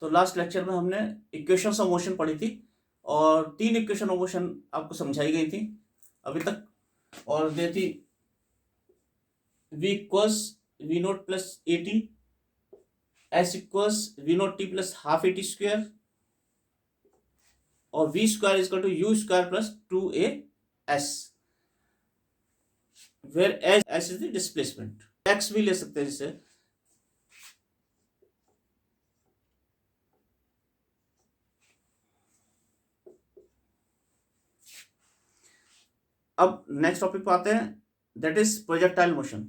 तो last lecture में हमने इक्वेशंस ऑफ मोशन पढ़ी थी और 3 इक्वेशन ऑफ मोशन आपको समझाई गई थी अभी तक, और दे थी v equals v naught plus a t, s equals v naught t plus half a t square, और v square is equal to u square plus 2a s, where s is the displacement. x भी ले सकते हैं इसे। अब next topic पे आते हैं, दैट इज प्रोजेक्टाइल मोशन।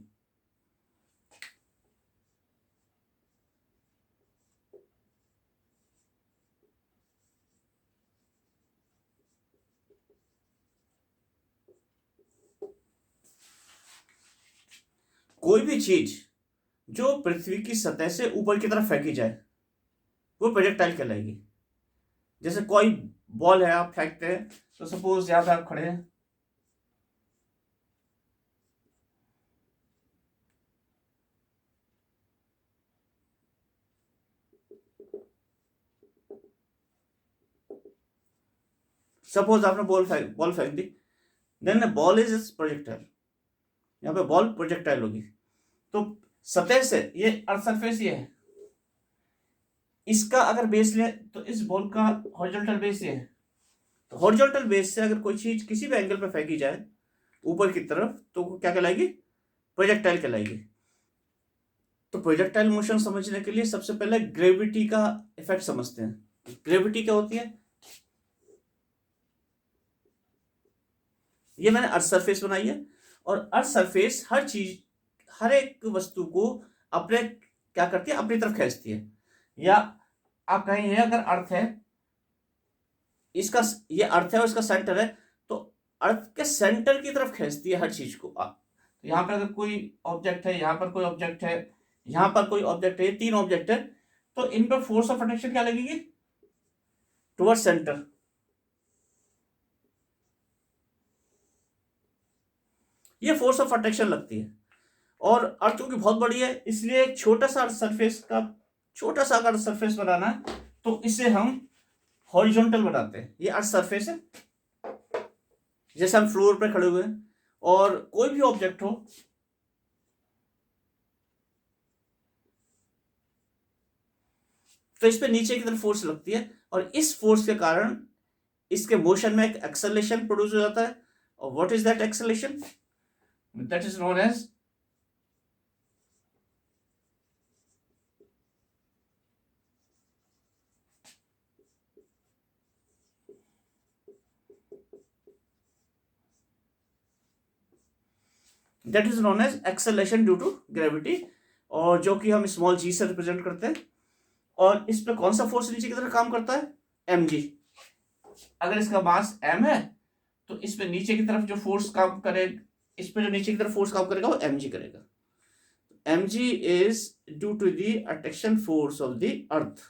कोई भी चीज जो पृथ्वी की सतह से ऊपर की तरफ फेंकी जाए वो प्रोजेक्टाइल कहलाएगी। जैसे कोई बॉल है, आप फेंकते हैं, तो सपोज यहां पे आप खड़े हैं, सपोज आपने बॉल फेंक दी, देन बॉल इज प्रोजेक्टाइल, यहाँ पे बॉल प्रोजेक्टाइल होगी। तो सतह से ये अर्थ सरफेस ये है, इसका अगर बेस ले तो इस बॉल का हॉरिजॉन्टल बेस ये है। तो हॉरिजॉन्टल बेस से अगर कोई चीज किसी भी एंगल पे फेंकी जाए ऊपर की तरफ तो क्या कहलाएगी? प्रोजेक्टाइल कहलाएगी। तो प्रोजेक्टाइल मोशन समझने के लिए सबसे पहले ग्रेविटी का इफेक्ट समझते हैं। ग्रेविटी क्या होती है? ये मैंने अर्थ सरफेस बनाई है, और अर्थ सरफेस हर चीज, हर एक वस्तु को अपने क्या करती है? अपनी तरफ खींचती है। या आप कहेंगे अगर अर्थ है, इसका ये अर्थ है और इसका सेंटर है, तो अर्थ के सेंटर की तरफ खींचती है हर चीज को। तो यहाँ पर अगर कोई ऑब्जेक्ट है, यहाँ पर कोई ऑब्जेक्ट है, यहाँ पर कोई ऑब्जेक्ट है, ये 3 ऑब्जेक्ट है, तो इन पर फोर्स ऑफ अट्रैक्शन क्या लगेगी? Toward centre. ये फोर्स ऑफ अट्रैक्शन लगती है। और अर्थ क्योंकि बहुत बड़ी है, इसलिए छोटा सा सरफेस का, छोटा सा अगर सरफेस बनाना है तो इसे हम हॉरिजॉन्टल बनाते हैं। ये अर्थ सरफेस है, जैसे हम फ्लोर पे खड़े हुए हैं और कोई भी ऑब्जेक्ट हो, तो इस पे नीचे की तरफ फोर्स लगती है, और इस फोर्स के कारण इसके मोशन में एक एक्सेलरेशन प्रोड्यूस हो जाता है। और what is that acceleration? That is known as acceleration due to gravity, और जो कि हम स्मॉल जी से रिप्रेजेंट करते हैं। और इस पे कौन सा फोर्स नीचे की तरफ काम करता है? M g. अगर इसका मास एम है तो इस पे नीचे की तरफ जो फोर्स काम करे, इस पे जो नीचे की तरफ फोर्स काम करेगा वो एम जी करेगा। M g is due to the attraction force of the earth.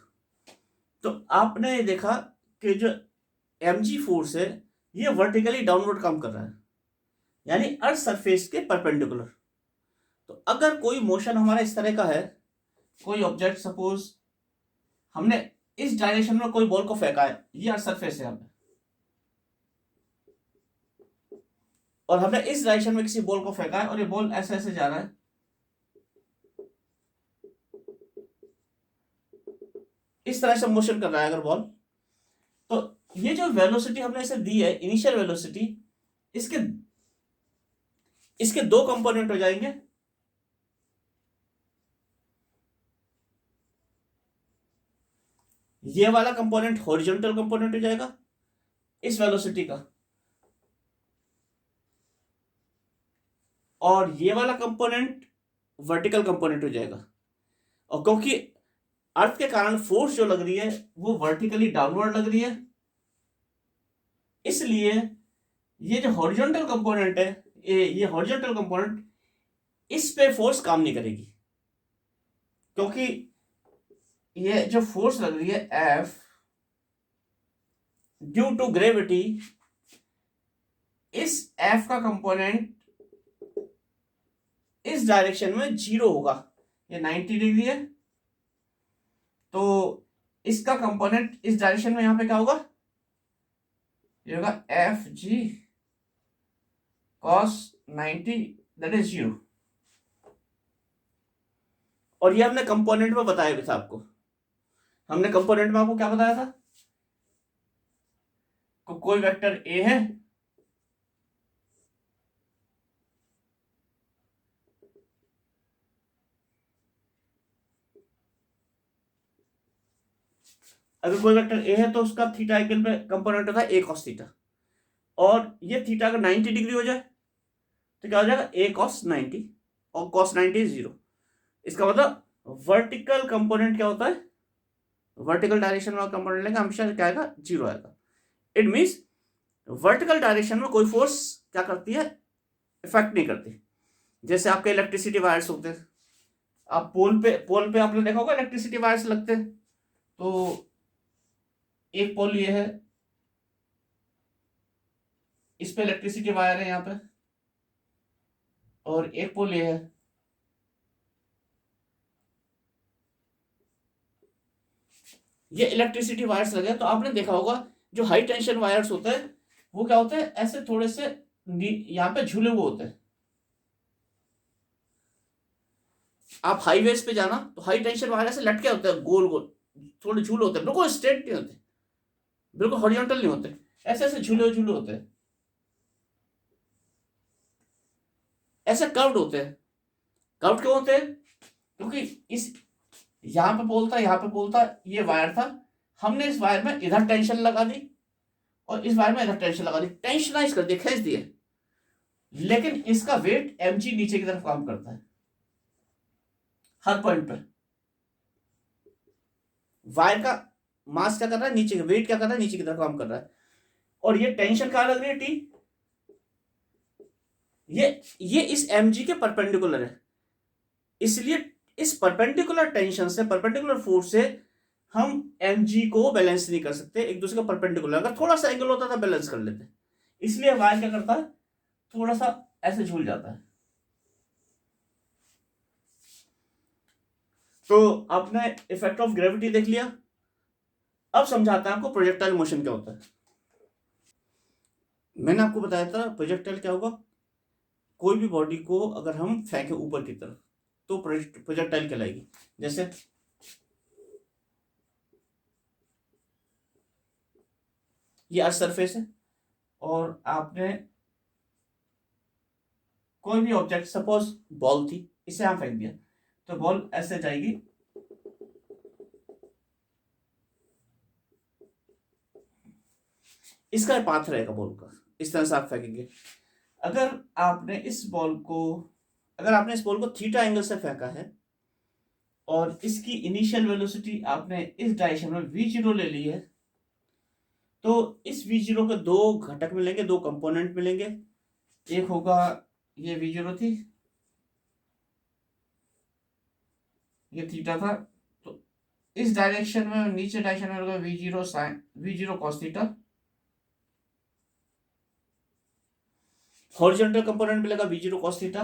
तो आपने ये देखा कि जो एम जी फोर्स है ये वर्टिकली डाउनवर्ड काम कर रहा है, यानी अर्थ सरफेस के परपेंडिकुलर। तो अगर कोई मोशन हमारा इस तरह का है, कोई ऑब्जेक्ट, सपोज हमने इस डायरेक्शन में कोई बॉल को फेंका है, ये अर्थ सरफेस है यहाँ पे, और हमने इस डायरेक्शन में किसी बॉल को फेंका है और ये बॉल ऐसे ऐसे जा रहा है, इस तरह से मोशन कर रहा है अगर बॉल, तो ये जो वेलोसिटी हमने इसे दी है, इनिशियल वेलोसिटी, इसके इसके 2 कंपोनेंट हो जाएंगे। ये वाला कंपोनेंट हॉरिजॉन्टल कंपोनेंट हो जाएगा इस वेलोसिटी का, और ये वाला कंपोनेंट वर्टिकल कंपोनेंट हो जाएगा। और क्योंकि अर्थ के कारण फोर्स जो लग रही है वो वर्टिकली डाउनवर्ड लग रही है, इसलिए ये जो हॉरिजॉन्टल कंपोनेंट है, ये हॉरिजॉन्टल कंपोनेंट, इस पे फोर्स काम नहीं करेगी, क्योंकि ये जो फोर्स लग रही है एफ ड्यू टू ग्रेविटी, इस एफ का कंपोनेंट इस डायरेक्शन में 0 होगा। ये 90 डिग्री है, तो इसका कंपोनेंट इस डायरेक्शन में यहां पे क्या होगा, ये होगा F G cos 90 that is 0। और ये हमने कंपोनेंट में बताया भी था आपको, हमने कंपोनेंट में आपको क्या बताया था, कोई वेक्टर ए है अगर कोई वेक्टर ए है तो उसका थीटा एंगल पे कंपोनेंट होता है ए कॉस थीटा, और ये थीटा अगर 90 डिग्री हो जाए तो क्या हो जाएगा ए कॉस 90, और कॉस 90 0। इसका मतलब वर्टिकल कंपोनेंट क्या होता है, वर्टिकल डायरेक्शन वाला कंपोनेंट लेंगे हमेशा क्या आएगा, 0 आएगा। इट मीन्स वर्टिकल डायरेक्शन में कोई फोर्स क्या करती है, इफेक्ट नहीं करती। जैसे आपके इलेक्ट्रिसिटी वायर्स होते हैं, आप पोल पे आपने देखा होगा इलेक्ट्रिसिटी वायर्स लगते हैं, तो एक पोल ये है, इस पे इलेक्ट्रिसिटी वायर है यहाँ पे, और एक पोल ये है, ये इलेक्ट्रिसिटी वायर्स लगे। तो आपने देखा होगा जो हाई टेंशन वायर्स होते हैं वो क्या होते हैं, ऐसे थोड़े से यहाँ पे झूले हुए होते हैं। आप हाईवेज पे जाना तो हाई टेंशन वायर ऐसे लटके होते हैं, गोल गोल थोड़े झूले होते हैं, बिल्कुल स्ट्रेट नहीं होते, बिल्कुल हॉरिजॉन्टल नहीं होते, ऐसे ऐसे झूले झूले होते हैं, ऐसे कर्व्ड होते हैं। कर्व्ड क्यों होते हैं, क्योंकि इस यहां पे पोल था, यहाँ पे पोल था, ये वायर था, हमने इस वायर में इधर टेंशन लगा दी और इस वायर में इधर टेंशन लगा दी, टेंशनाइज कर दिया, खींच दिए, लेकिन इसका वेट mg नीचे की तरफ काम करता है हर पॉइंट पर। वायर का मास क्या कर रहा है, नीचे, वेट क्या कर रहा है, नीचे की तरफ काम कर रहा है, और ये टेंशन कहां लग रही है, टी, ये इस mg के परपेंडिकुलर है। इसलिए इस परपेंडिकुलर टेंशन से, परपेंडिकुलर फोर्स से हम mg को बैलेंस नहीं कर सकते एक दूसरे का परपेंडिकुलर, अगर थोड़ा सा एंगल होता था बैलेंस कर लेते, इसलिए वायर क्या करता है, थोड़ा सा ऐसे झूल जाता है। तो आपने इफेक्ट ऑफ ग्रेविटी देख लिया, अब समझाता है आपको प्रोजेक्टाइल मोशन क्या होता है। मैंने आपको बताया था प्रोजेक्टाइल क्या होगा, कोई भी बॉडी को अगर हम फेंके ऊपर की तरफ तो प्रोजेक्टाइल कहलाएगी। जैसे ये अर्थ सरफेस है और आपने कोई भी ऑब्जेक्ट, सपोज बॉल थी, इसे हम फेंक दिया तो बॉल ऐसे जाएगी, इसका पाथ रहेगा बॉल का, इस तरह से आप फेंकेंगे। अगर आपने इस बॉल को, अगर आपने इस बॉल को थीटा एंगल से फेंका है और इसकी इनिशियल वेलोसिटी आपने इस डायरेक्शन में v0 ले ली है, तो इस v0 के दो घटक मिलेंगे, दो कंपोनेंट मिलेंगे। एक होगा ये v0 थी, ये थीटा था, तो इस डायरेक्शन में, नीचे डायरेक्शन में होगा v0 साइन, v0 cos थीटा। हॉरिजॉन्टल कंपोनेंट मिलेगा v0 cos थीटा,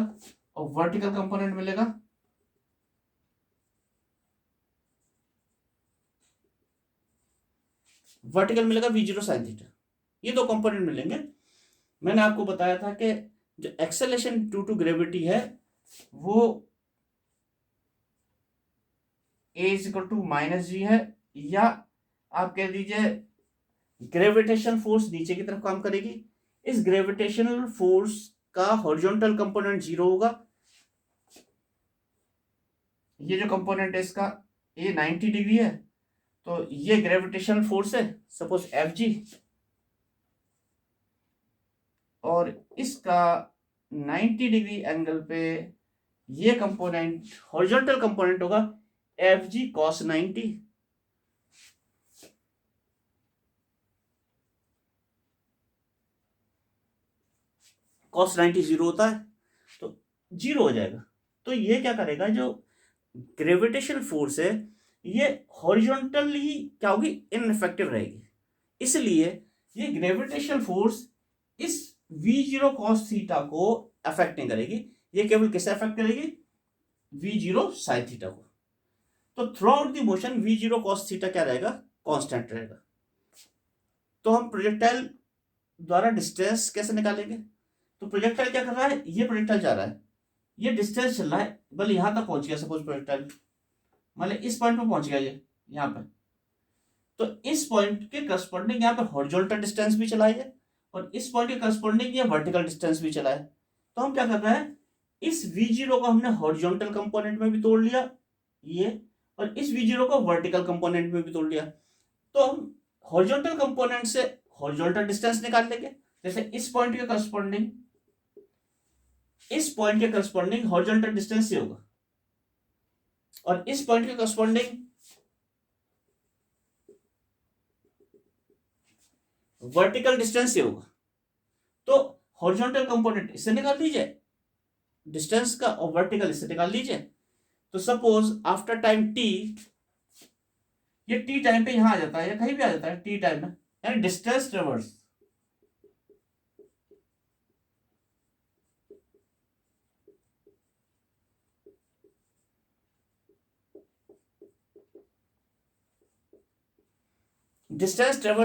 और वर्टिकल कंपोनेंट मिलेगा v0 sin थीटा। ये दो कंपोनेंट मिलेंगे। मैंने आपको बताया था कि जो एक्सेलेरेशन ड्यू टू ग्रेविटी है वो a = -g है, या आप कह दीजिए ग्रेविटेशन फोर्स नीचे की तरफ काम करेगी, इस ग्रेविटेशनल फोर्स का हॉरिजॉन्टल कंपोनेंट 0 होगा। ये जो कंपोनेंट है इसका ये 90 डिग्री है, तो ये ग्रेविटेशनल फोर्स है सपोज Fg, और इसका 90 डिग्री एंगल पे ये कंपोनेंट, हॉरिजॉन्टल कंपोनेंट होगा Fg cos 90। cos 90 0 होता है तो 0 हो जाएगा। तो ये क्या करेगा, जो ग्रेविटेशनल फोर्स है ये हॉरिजॉन्टली क्या होगी, इनइफेक्टिव रहेगी। इसलिए ये ग्रेविटेशनल फोर्स इस v0 cos थीटा को अफेक्ट नहीं करेगी, ये केवल किसे अफेक्ट करेगी, v0 sin थीटा को। तो through out the motion we zero cos theta क्या रहेगा, कांस्टेंट रहेगा। तो हम प्रोजेक्टाइल द्वारा डिस्टेंस कैसे निकालेंगे, तो प्रोजेक्टाइल क्या कर रहा है, ये प्रोजेक्टाइल जा रहा है, ये डिस्टेंस चल रहा है, बल यहां तक पहुंच गया सपोज प्रोजेक्टाइल, मतलब इस पॉइंट पे पहुंच गया ये यहाँ पे, तो इस पॉइंट के करस्पॉन्डिंग यहाँ पे हॉरिजॉन्टल डिस्टेंस भी चला है और इस पॉइंट के करस्पॉन्डिंग ये वर्टिकल डिस्टेंस भी चला है। तो हम क्या कर रहे हैं, इस वी जीरो को हमने हॉरिजॉन्टल कंपोनेंट में भी तोड़ लिया ये, और इस वी जीरो को वर्टिकल कंपोनेंट में भी तोड़ लिया। तो हम हॉरिजॉन्टल कंपोनेंट से हॉरिजॉन्टल डिस्टेंस निकाल लेंगे, जैसे इस पॉइंट के करस्पॉन्डिंग हॉरिजॉन्टल डिस्टेंस ये होगा और इस पॉइंट के करस्पॉन्डिंग वर्टिकल डिस्टेंस ये होगा। तो हॉरिजॉन्टल कंपोनेंट इससे निकाल लीजिए डिस्टेंस का और वर्टिकल इससे निकाल लीजिए। तो सपोज आफ्टर टाइम टी, ये टी टाइम पे यहां आ जाता है या कहीं भी आ जाता है टी टाइम में, यानी डिस्टेंस ट्रेवर्स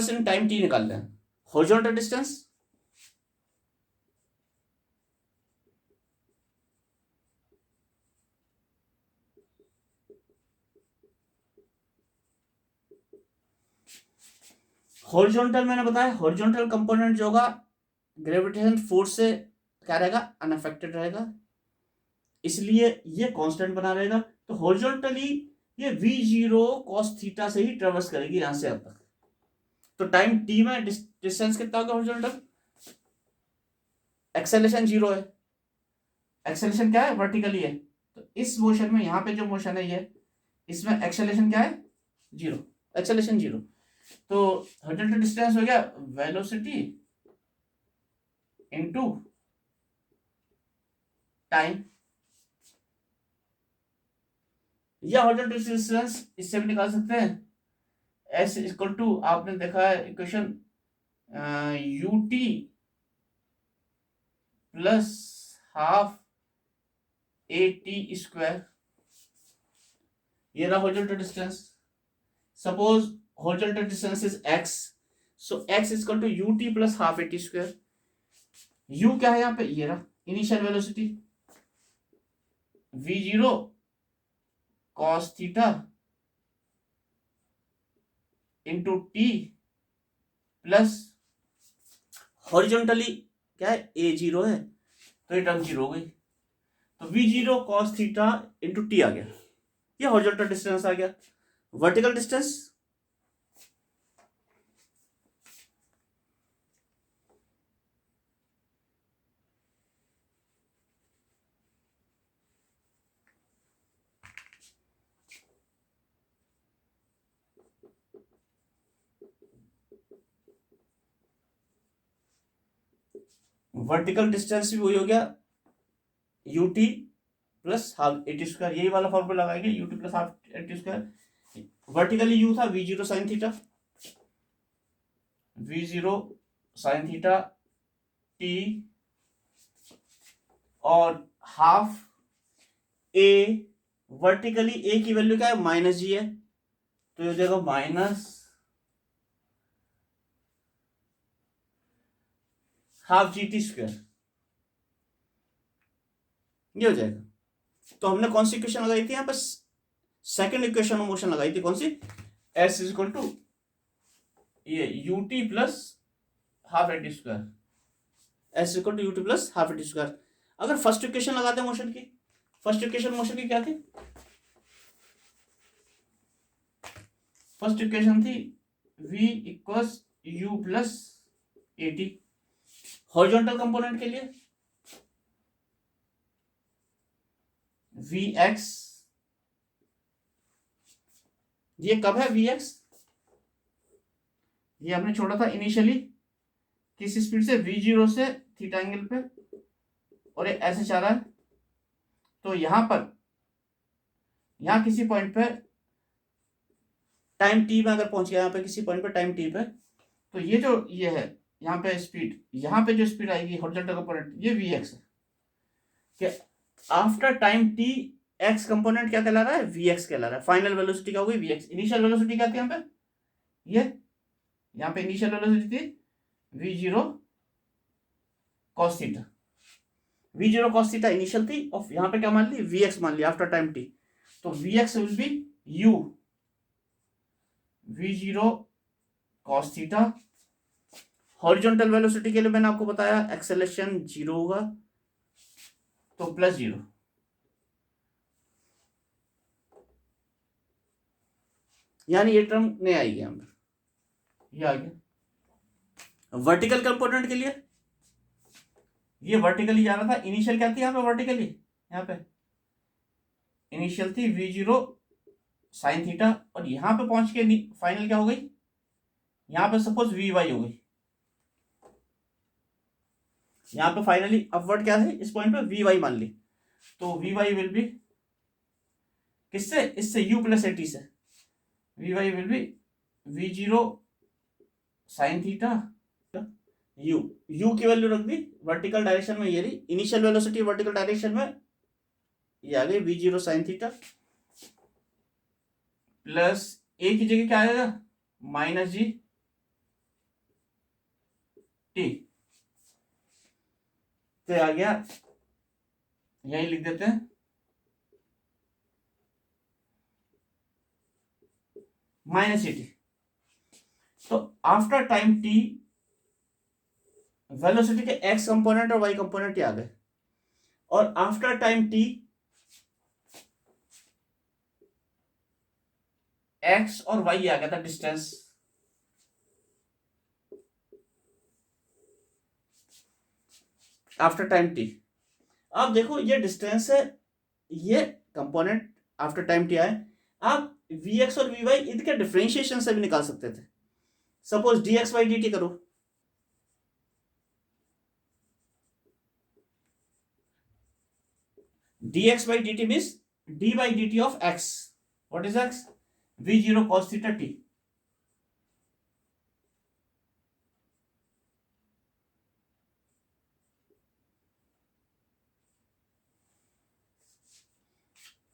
इन टाइम टी निकाल लें। हॉरिजॉन्टल डिस्टेंस हॉरिजॉन्टल मैंने बताया, हॉरिजॉन्टल कंपोनेंट जो होगा ग्रेविटेशन फोर्स से क्या रहेगा, अनअफेक्टेड रहेगा, इसलिए ये कांस्टेंट बना रहेगा। तो हॉरिजॉन्टली ये v जीरो cos थीटा से ही ट्रेवर्स करेगी यहां से अब तक। तो टाइम t में डिस्टेंस कितना होगा हॉरिजॉन्टल, एक्सेलरेशन जीरो है, एक्सेलरेशन क्या है, वर्टिकली है। तो इस मोशन में यहां पे जो मोशन है ये, इसमें एक्सेलरेशन क्या है, जीरो, एक्सेलरेशन जीरो। तो हॉरिजॉन्टल डिस्टेंस हो गया वेलोसिटी इनटू टाइम, या हॉरिजॉन्टल डिस्टेंस इससे भी निकाल सकते हैं, एस इक्वल टू, आपने देखा है equation u t plus half a t square, ये रहा horizontal distance. Suppose horizontal distance is x, so x is equal to u t plus half a t square. u क्या है यहाँ पे, ये रहा initial velocity v zero cos theta into t plus horizontally क्या है, a जीरो है तो ये टर्म जीरो हो गई, तो v zero cos theta into T आ गया, ये हॉरिजॉन्टल डिस्टेंस आ गया। वर्टिकल डिस्टेंस वर्टिकल डिस्टेंस भी वही हो गया u t plus half a t square, यही वाला फॉर्मूला लगाएंगे, u t plus half a t square. Vertically u था v zero sine theta, v zero sine theta t और हाफ ए, वर्टिकली ए की वैल्यू क्या है, minus जी है, तो ये हो जाएगा minus half g t square, ये हो जाएगा। तो हमने कौन सी इक्वेशन लगाई थी यहाँ पर, सेकंड इक्वेशन ऑफ मोशन लगाई थी, कौन सी, एस इज इक्वल टू ये u t plus half a t square, s equal to u t plus half a t square. अगर फर्स्ट इक्वेशन लगाते हैं मोशन की, फर्स्ट इक्वेशन मोशन की क्या थी, फर्स्ट इक्वेशन थी v equals you plus a T, horizontal component के लिए vx, ये कब है vx, ये हमने छोड़ा था इनिशियली किस स्पीड से, v जीरो से थीटा एंगल पे, और ये ऐसे जा रहा है। तो यहां पर, यहां किसी पॉइंट पे टाइम टी में अगर पहुंच गया, यहां पे किसी पॉइंट पे टाइम टी पे, तो ये जो ये है यहाँ पे स्पीड, यहाँ पे जो स्पीड आएगी हॉरिजॉन्टल कंपोनेंट, ये vx है कि after time T x component क्या कहला रहा है, वी एक्स कहला रहा है। फाइनल वेलोसिटी क्या होगी, वी एक्स। इनिशियल वेलोसिटी क्या थी यहाँ पे, ये यहाँ पे इनिशियल वेलोसिटी थी we zero cos theta. V zero cos theta initial थी, और यहाँ पे क्या मान ली, वी एक्स मान लिया आफ्टर टाइम टी। तो v x will be u v zero cos theta. Horizontal velocity के लिए मैंने आपको बताया एक्सेलेरेशन जीरो होगा, तो प्लस जीरो। यानी ये टर्म नहीं आएगी यहाँ पे, ये आ गया। वर्टिकल कंपोनेंट के लिए ये वर्टिकली जा रहा था, इनिशियल क्या थी यहाँ पे, वर्टिकली यहाँ पे इनिशियल थी वी जीरो साइन थीटा, और यहाँ पे पहुंच के फाइनल क्या हो गई, यहाँ पे सपोज वी वाई हो गई। यहाँ पे फाइनली अपवर्ड क्या है, इस पॉइंट पे वी वाई मान ली, तो वी वाई विल बी किससे, इससे u प्लस एटी से, v y will be v zero sine theta. u की वैल्यू रख दी वर्टिकल डायरेक्शन में, ये रही इनिशियल वेलोसिटी वर्टिकल डायरेक्शन में, ये आ गई v zero sine theta, plus a की जगह क्या आएगा, माइनस जी टी। तो आ गया, यही लिख देते हैं माइनस टी। तो आफ्टर टाइम टी वेलोसिटी के एक्स कंपोनेंट और वाई कंपोनेंट आ गए, और आफ्टर टाइम टी एक्स और वाई आ गया था डिस्टेंस। आफ्टर टाइम टी, आप देखो ये डिस्टेंस है, ये कंपोनेंट आफ्टर टाइम टी आए। आप वी एक्स और वी वाई इनके डिफरेंशिएशन से भी निकाल सकते थे। Suppose d x by d t करो, d x by d t means d by d t of x. What is x, v zero cos theta t.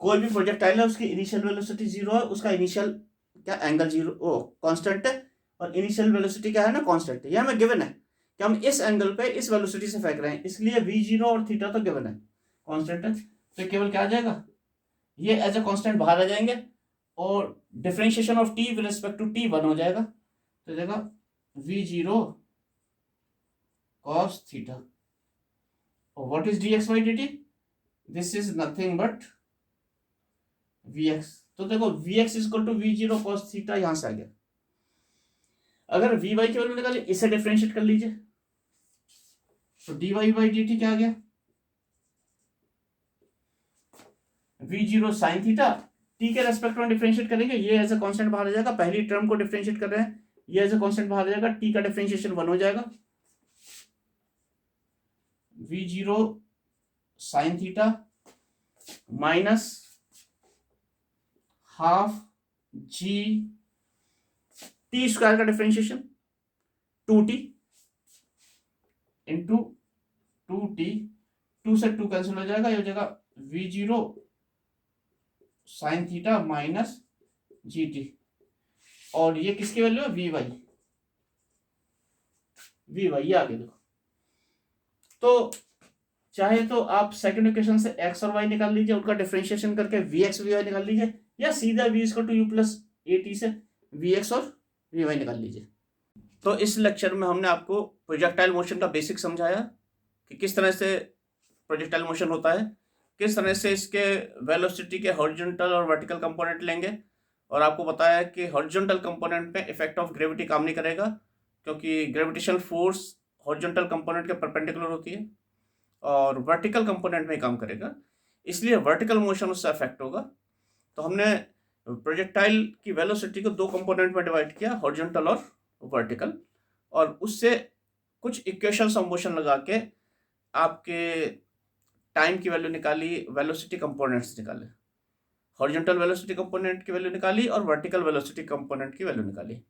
कोई भी प्रोजेक्टाइल है उसकी इनिशियल वेलोसिटी जीरो है, उसका इनिशियल क्या angle zero ओ constant है, और इनिशियल वेलोसिटी क्या है ना, कांस्टेंट है। यह हमें गिवन है कि हम इस एंगल पे इस वेलोसिटी से फेंक रहे हैं, इसलिए वी जीरो और थीटा तो गिवन है, कांस्टेंट है। तो केवल क्या आ जाएगा, ये एज ए कांस्टेंट बाहर आ जाएंगे, और differentiation of t with respect to t one हो जाएगा, तो जाएगा वी जीरो कॉस थीटा। और what is d x by d t, this is nothing but v x. तो देखो v x is equal to v zero cos theta यहां से आ गया। अगर वी वाई की वैल्यू निकाली, इसे डिफरेंशिएट कर लीजिए, तो d y by d t क्या आ गया, v zero sine theta. T के रेस्पेक्ट में डिफरेंशिएट करेंगे, ये एज ए कांस्टेंट बाहर आ जाएगा, पहली टर्म को डिफरेंशिएट कर रहे हैं, ये एज ए कांस्टेंट बाहर आ जाएगा, टी का डिफरेंशिएशन वन हो जाएगा, v zero sine theta minus half g t square का differentiation two t into two t, two से टू कैंसिल हो जाएगा, ये हो जाएगा v zero sine theta minus g t, और ये किसकी वैल्यू है, वी वाई, वी वाई आगे देखो। तो चाहे तो आप सेकंड इक्वेशन से एक्स और वाई निकाल लीजिए, उनका डिफरेंशिएशन करके वी एक्स वी वाई निकाल लीजिए, या सीधा वी इसको to u plus a t से वी एक्स और वी वाई निकाल लीजिए। तो इस लेक्चर में हमने आपको प्रोजेक्टाइल मोशन का बेसिक समझाया कि किस तरह से प्रोजेक्टाइल मोशन होता है, किस तरह से इसके वेलोसिटी के हॉरिजॉन्टल और वर्टिकल कंपोनेंट लेंगे, और आपको बताया कि हॉरिजॉन्टल कंपोनेंट में इफेक्ट ऑफ ग्रेविटी काम नहीं करेगा, क्योंकि ग्रेविटेशनल फोर्स हॉरिजॉन्टल कंपोनेंट के परपेंडिकुलर होती है, और वर्टिकल कंपोनेंट में काम करेगा, इसलिए वर्टिकल मोशन उससे अफेक्ट होगा। तो हमने प्रोजेक्टाइल की वेलोसिटी को दो कंपोनेंट में डिवाइड किया, हॉरिजॉन्टल और वर्टिकल, और उससे कुछ इक्वेशंस ऑफ मोशन लगा के आपके टाइम की वैल्यू निकाली, वेलोसिटी कंपोनेंट्स निकाले, हॉरिजॉन्टल वेलोसिटी कंपोनेंट की वैल्यू निकाली और वर्टिकल वेलोसिटी कंपोनेंट की वैल्यू निकाली।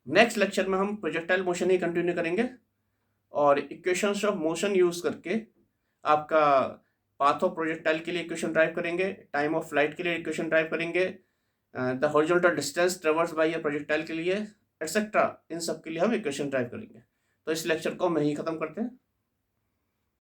नेक्स्ट लेक्चर में हम प्रोजेक्टाइल मोशन ही कंटिन्यू करेंगे, और इक्वेशंस ऑफ मोशन यूज करके आपका पाथ ऑफ प्रोजेक्टाइल के लिए इक्वेशन ड्राइव करेंगे, टाइम ऑफ फ्लाइट के लिए इक्वेशन ड्राइव करेंगे, the horizontal distance traverse by a projectile के लिए एटसेट्रा, इन सब के लिए हम इक्वेशन ड्राइव करेंगे। तो इस लेक्चर को हम यहीं ख़त्म करते हैं।